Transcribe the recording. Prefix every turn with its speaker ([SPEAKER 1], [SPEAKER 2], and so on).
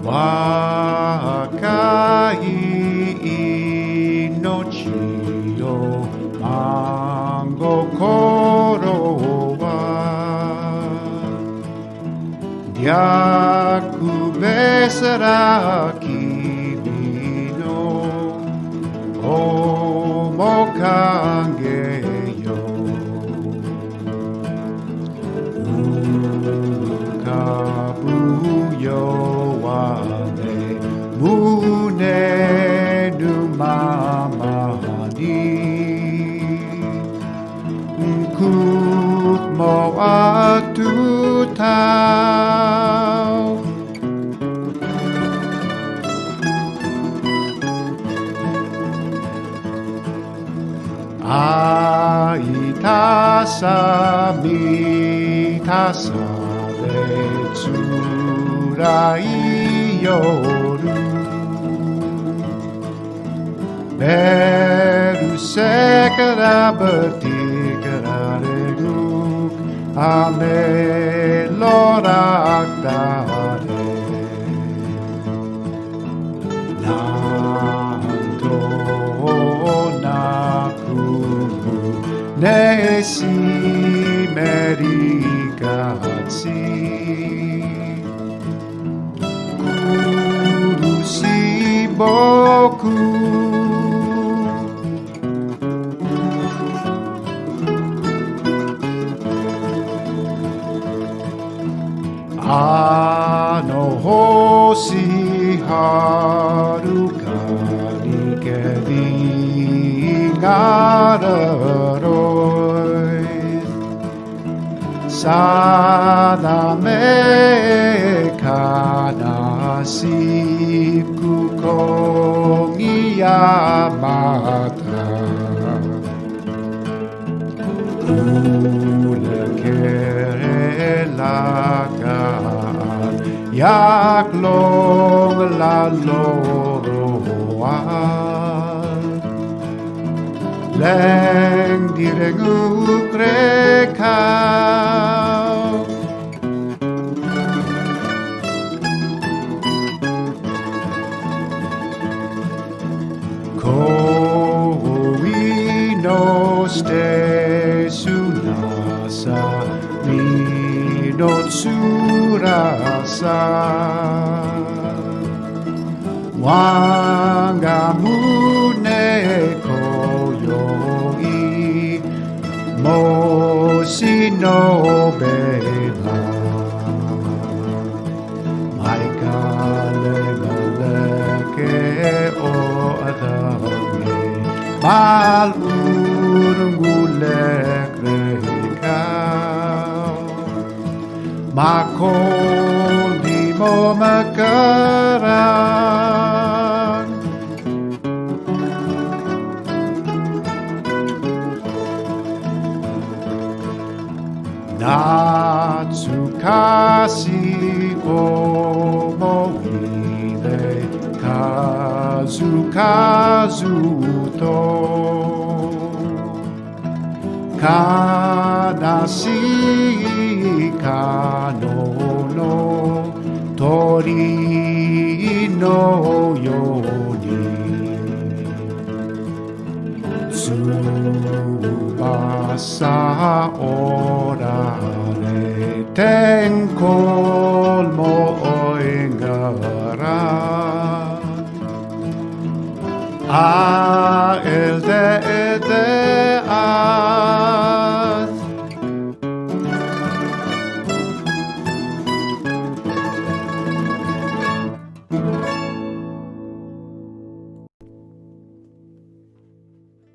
[SPEAKER 1] 若い命を真心は逆べさら君の面影よ浮かぶよはね胸ぬままに雲はとた愛たさみたされつらい夜ベルセからbertiga雨lorak dare nanto naku nesi merikatsi kurushi bokuあの星はるかにけりがらろい定め悲しくこぎやまたJak long la loroa Leng direng ukrekau Kowi no ste sunasa Minot surasa Wanga mune koyoi Moshi no bela Mai kaleleke o adami Mal urungulek rekau Makol di mo makaran Natsukasi omoide kazu to Kanashi kano no tori no yoni Tsubasa orare tenkol mo oingara A el de